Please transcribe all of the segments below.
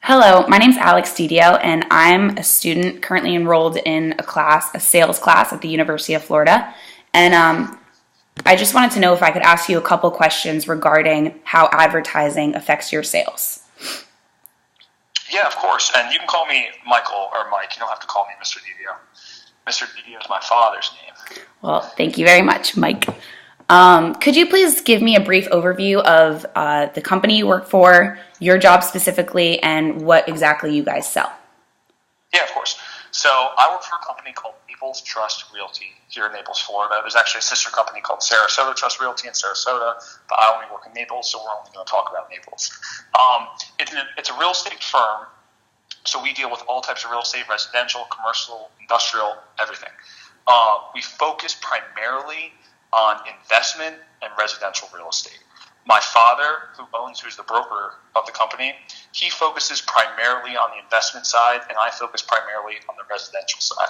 Hello, my name's Alex Didio, and I'm a student currently enrolled in a sales class at the University of Florida. And I just wanted to know if I could ask you a couple questions regarding how advertising affects your sales. Yeah, of course. And you can call me Michael or Mike. You don't have to call me Mr. Didio. Mr. Didio is my father's name. Well, thank you very much, Mike. Could you please give me a brief overview of the company you work for, your job specifically, and what exactly you guys sell? Yeah, of course. So I work for a company called Naples Trust Realty here in Naples, Florida. There's actually a sister company called Sarasota Trust Realty in Sarasota, but I only work in Naples, so we're only going to talk about Naples. It's a real estate firm, so we deal with all types of real estate, residential, commercial, industrial, everything. We focus primarily on investment and residential real estate. My father, who's the broker of the company, he focuses primarily on the investment side, and I focus primarily on the residential side.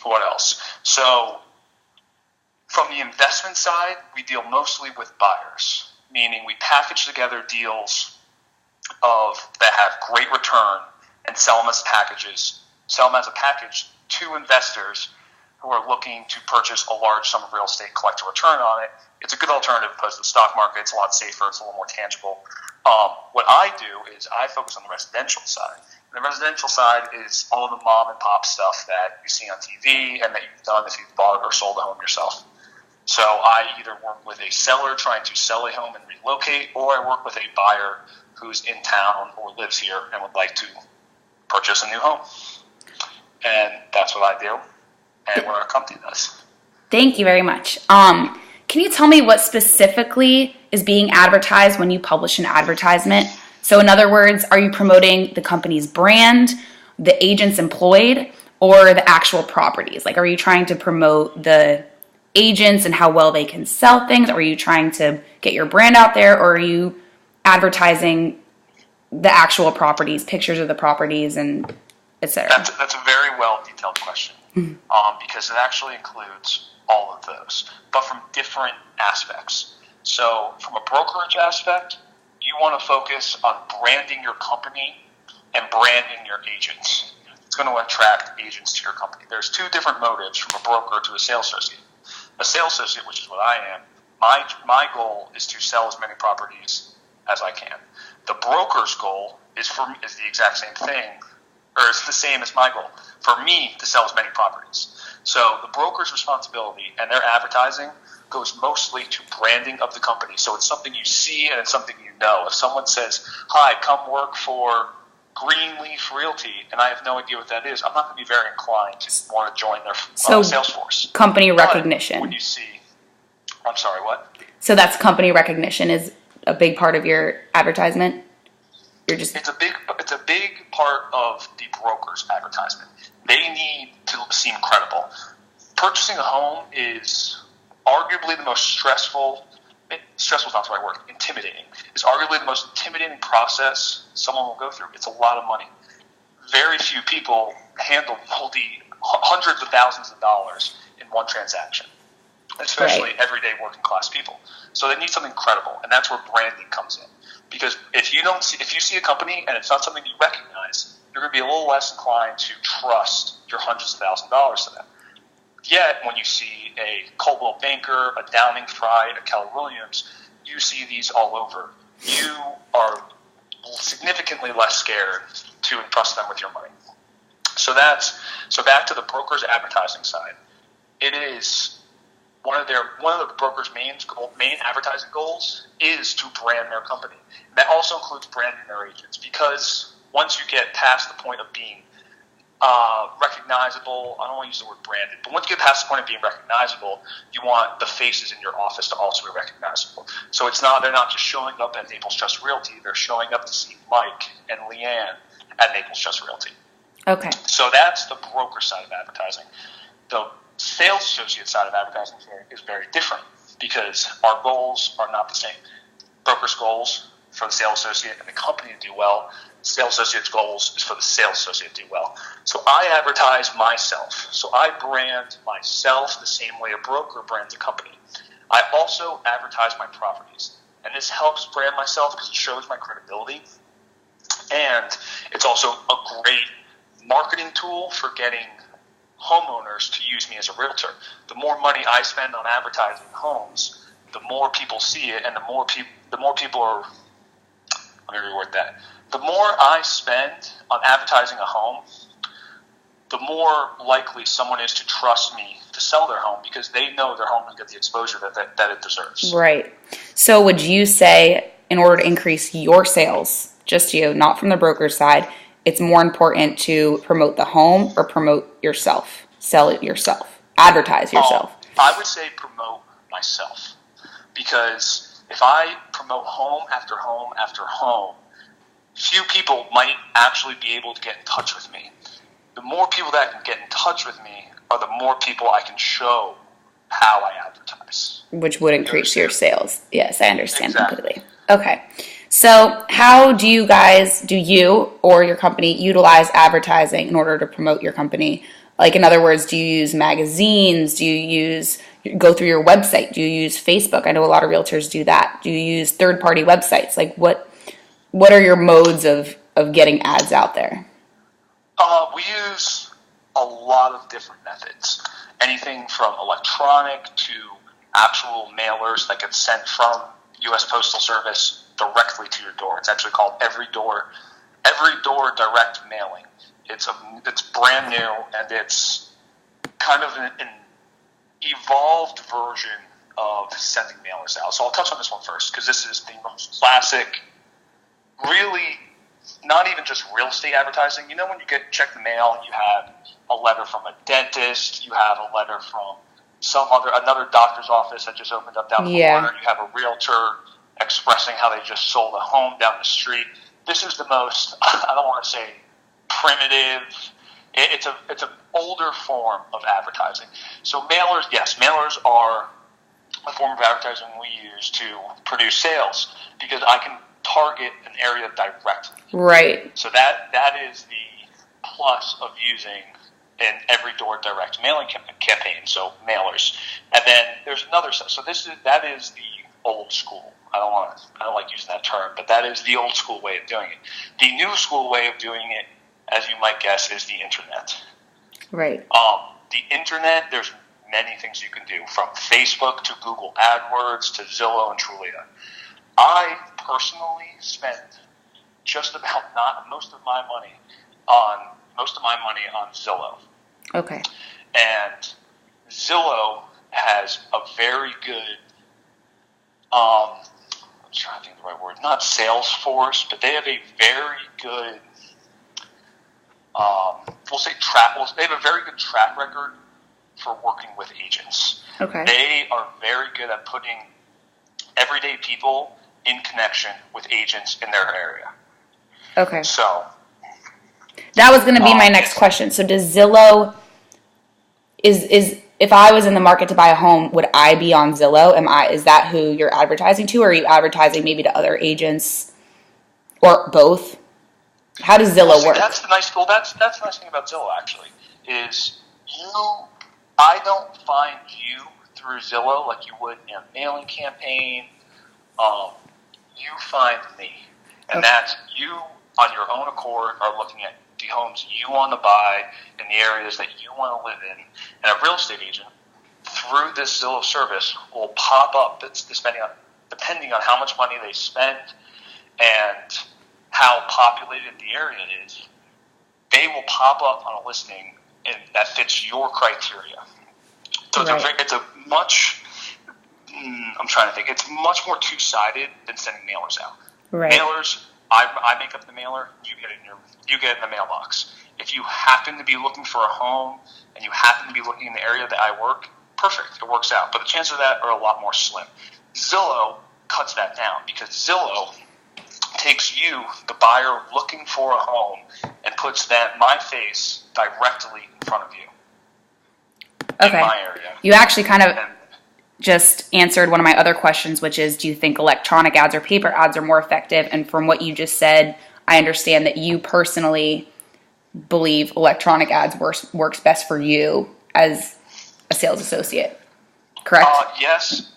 What else? So, from the investment side, we deal mostly with buyers, meaning we package together deals that have great return and sell them as a package to investors who are looking to purchase a large sum of real estate, collect a return on it. It's a good alternative opposed to the stock market. It's a lot safer. It's a little more tangible. What I do is I focus on the residential side. And the residential side is all of the mom and pop stuff that you see on TV and that you've done if you've bought or sold a home yourself. So I either work with a seller trying to sell a home and relocate, or I work with a buyer who's in town or lives here and would like to purchase a new home. And that's what I do. And what our company does. Thank you very much. Can you tell me what specifically is being advertised when you publish an advertisement? So in other words, are you promoting the company's brand, the agents employed, or the actual properties? Like, are you trying to promote the agents and how well they can sell things? Or are you trying to get your brand out there? Or are you advertising the actual properties, pictures of the properties, and etc.? That's a very well detailed question. Because it actually includes all of those, but from different aspects. So from a brokerage aspect, you want to focus on branding your company and branding your agents. It's going to attract agents to your company. There's two different motives from a broker to a sales associate. A sales associate, which is what I am, my goal is to sell as many properties as I can. The broker's goal is the exact same thing, or it's the same as my goal, for me to sell as many properties. So the broker's responsibility and their advertising goes mostly to branding of the company. So it's something you see and it's something you know. If someone says, "Hi, come work for Greenleaf Realty," and I have no idea what that is, I'm not going to be very inclined to want to join their sales force. Company recognition. But when you see, I'm sorry, what? So that's company recognition is a big part of your advertisement? It's a big part of the broker's advertisement. They need to seem credible. Purchasing a home is arguably the most stressful is not the right word, intimidating. It's arguably the most intimidating process someone will go through. It's a lot of money. Very few people handle hundreds of thousands of dollars in one transaction, especially everyday working class people. So they need something credible, and that's where branding comes in. Because if you see a company and it's not something you recognize, you're going to be a little less inclined to trust your hundreds of thousands of dollars to them. Yet, when you see a Coldwell Banker, a Downing Fry, a Keller Williams, you see these all over. You are significantly less scared to entrust them with your money. So back to the broker's advertising side. It is one of the broker's main advertising goals is to brand their company. And that also includes branding their agents, because once you get past the point of being recognizable, I don't want to use the word branded, but once you get past the point of being recognizable, you want the faces in your office to also be recognizable. So they're not just showing up at Naples Trust Realty, they're showing up to see Mike and Leanne at Naples Trust Realty. Okay. So that's the broker side of advertising. The sales associate side of advertising is very different, because our goals are not the same. Broker's goals for the sales associate and the company to do well. Sales associate's goals is for the sales associate to do well. So I advertise myself. So I brand myself the same way a broker brands a company. I also advertise my properties. and this helps brand myself because it shows my credibility. And it's also a great marketing tool for getting homeowners to use me as a realtor. The more money I spend on advertising homes, the more people see it, and the more people are. Let me reword that. The more I spend on advertising a home, the more likely someone is to trust me to sell their home because they know their home will get the exposure that it deserves. Right. So would you say in order to increase your sales, just you, not from the broker's side, it's more important to promote the home or promote yourself, sell it yourself, advertise yourself? I would say promote myself, because if I promote home after home after home, few people might actually be able to get in touch with me. The more people that can get in touch with me are the more people I can show how I advertise. Which would increase your sales. Yes, I understand completely. Exactly. Okay. So how do you or your company utilize advertising in order to promote your company? Like, in other words, do you use magazines? Do you go through your website? Do you use Facebook? I know a lot of realtors do that. Do you use third-party websites? Like, what are your modes of getting ads out there? We use a lot of different methods. Anything from electronic to actual mailers that get sent from U.S. Postal Service directly to your door. It's actually called Every Door Direct Mailing. It's brand new, and it's kind of an evolved version of sending mailers out. So I'll touch on this one first, because this is the most classic, really not even just real estate advertising. You know, when you check the mail, you have a letter from a dentist, you have a letter from another doctor's office that just opened up down the corner, you have a realtor expressing how they just sold a home down the street. This is the most, I don't want to say primitive, it's an older form of advertising. So mailers, yes, mailers are a form of advertising we use to produce sales, because I can target an area directly. Right. So that is the plus of using an Every Door direct mailing campaign, so mailers. And then there's another set. So that is the old school. I don't like using that term, but that is the old school way of doing it. The new school way of doing it, as you might guess, is the internet. Right. The internet, there's many things you can do, from Facebook to Google AdWords to Zillow and Trulia. I personally spend just about most of my money on Zillow. Okay. And Zillow has a very good, I'm trying to think of the right word, not Salesforce, but they have a very good, they have a very good track record for working with agents. Okay. They are very good at putting everyday people in connection with agents in their area. Okay. So that was going to be my next question. So does Zillow, is if I was in the market to buy a home, would I be on Zillow? Is that who you're advertising to, or are you advertising maybe to other agents, or both? How does Zillow work? That's the nice thing about Zillow, actually, is I don't find you through Zillow like you would in a mailing campaign. You find me, and that's you on your own accord are looking at the homes you want to buy in the areas that you want to live in, and a real estate agent through this Zillow service will pop up. That's depending on how much money they spend and how populated the area is. They will pop up on a listing that fits your criteria. So it's a much. I'm trying to think. It's much more two-sided than sending mailers out. Right. Mailers, I make up the mailer. You get it in the mailbox. If you happen to be looking for a home and you happen to be looking in the area that I work, perfect. It works out. But the chances of that are a lot more slim. Zillow cuts that down, because Zillow takes you, the buyer looking for a home, and puts my face directly in front of you. Okay. In my area. You actually kind of just answered one of my other questions, which is, do you think electronic ads or paper ads are more effective? And from what you just said, I understand that you personally believe electronic ads works best for you as a sales associate, correct? Yes.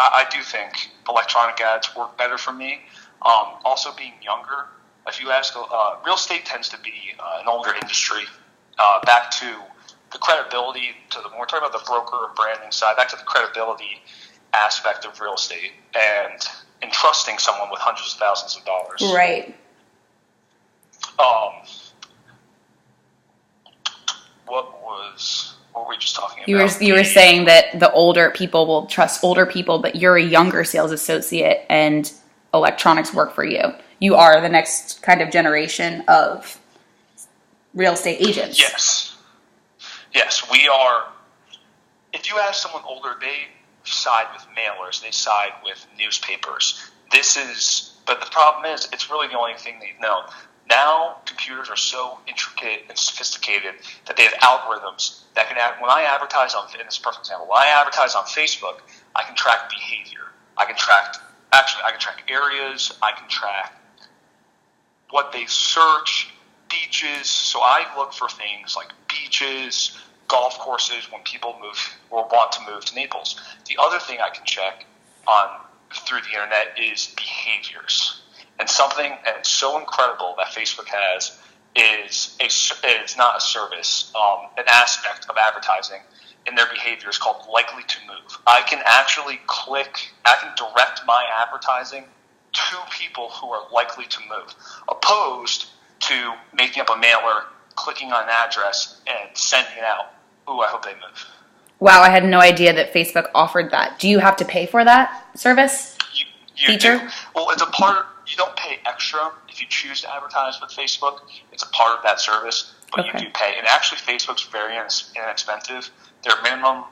I do think electronic ads work better for me. Also, being younger, if you ask, real estate tends to be an older industry. Back to the credibility, we're talking about the broker and branding side, back to the credibility aspect of real estate and entrusting someone with hundreds of thousands of dollars. Right. What were we just talking about? You were saying that the older people will trust older people, but you're a younger sales associate and electronics work for you. You are the next kind of generation of real estate agents. Yes, we are. If you ask someone older, they side with mailers, they side with newspapers. But the problem is, it's really the only thing they know. Now, computers are so intricate and sophisticated that they have algorithms that can, when I advertise on, and this is a perfect example, when I advertise on Facebook, I can track behavior. I can track areas, I can track what they search, beaches. So I look for things like beaches, golf courses when people move or want to move to Naples. The other thing I can check on through the internet is behaviors. And something that's so incredible that Facebook has is not a service, an aspect of advertising in their behavior is called likely to move. I can actually direct my advertising to people who are likely to move, opposed to making up a mailer, clicking on an address, and sending it out. Ooh, I hope they move. Wow, I had no idea that Facebook offered that. Do you have to pay for that service feature? Do. Well, it's a part. You don't pay extra if you choose to advertise with Facebook. It's a part of that service, but you do pay. And actually, Facebook's very inexpensive. Their minimum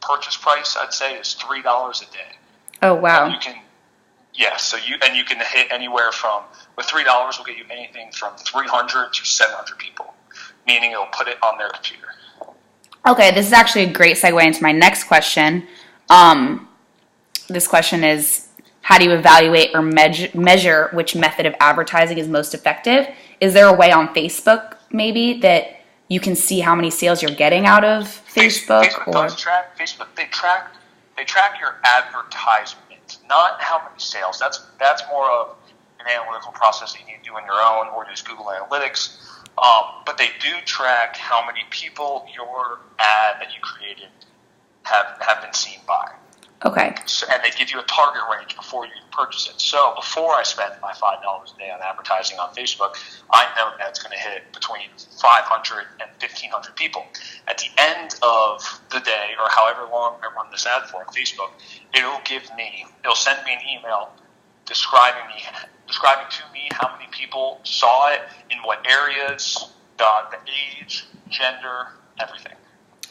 purchase price, I'd say, is $3 a day. Oh wow! You can hit anywhere from, with $3, we'll get you anything from 300 to 700 people, meaning it'll put it on their computer. Okay, this is actually a great segue into my next question. This question is, how do you evaluate or measure which method of advertising is most effective? Is there a way on Facebook maybe that you can see how many sales you're getting out of Facebook? Facebook does track. Facebook, they track your advertisement, not how many sales. That's more of an analytical process that you need to do on your own or use Google Analytics. But they do track how many people your ad that you created have been seen by. Okay. So, and they give you a target range before you purchase it. So before I spend my $5 a day on advertising on Facebook, I know that it's going to hit between 500 and 1,500 people. At the end of the day, or however long I run this ad for on Facebook, it'll send me an email describing to me how many people saw it, in what areas, the age, gender, everything.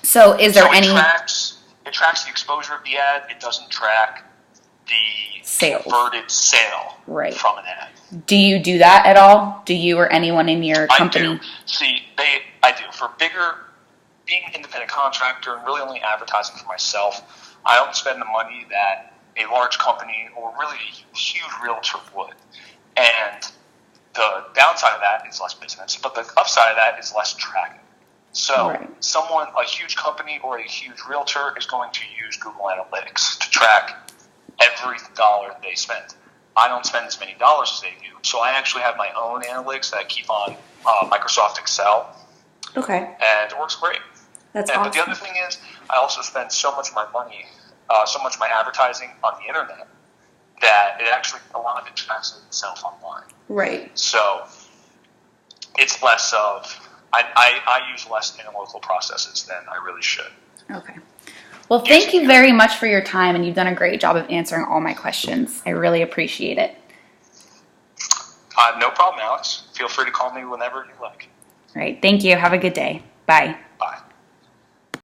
So is there any... It tracks the exposure of the ad. It doesn't track the converted sale from an ad. Do you do that at all? Do you or anyone in your company? I do. I do. For being an independent contractor and really only advertising for myself, I don't spend the money that a large company or really a huge realtor would. And the downside of that is less business, but the upside of that is less tracking. So a huge company or a huge realtor is going to use Google Analytics to track every dollar they spend. I don't spend as many dollars as they do. So I actually have my own analytics that I keep on Microsoft Excel. Okay. And it works great. That's awesome. But the other thing is, I also spend so much of my money, so much of my advertising on the internet that it actually, a lot of it tracks itself online. Right. So it's less of... I use less analytical processes than I really should. Okay. Well, thank you very much for your time, and you've done a great job of answering all my questions. I really appreciate it. No problem, Alex. Feel free to call me whenever you like. All right. Thank you. Have a good day. Bye.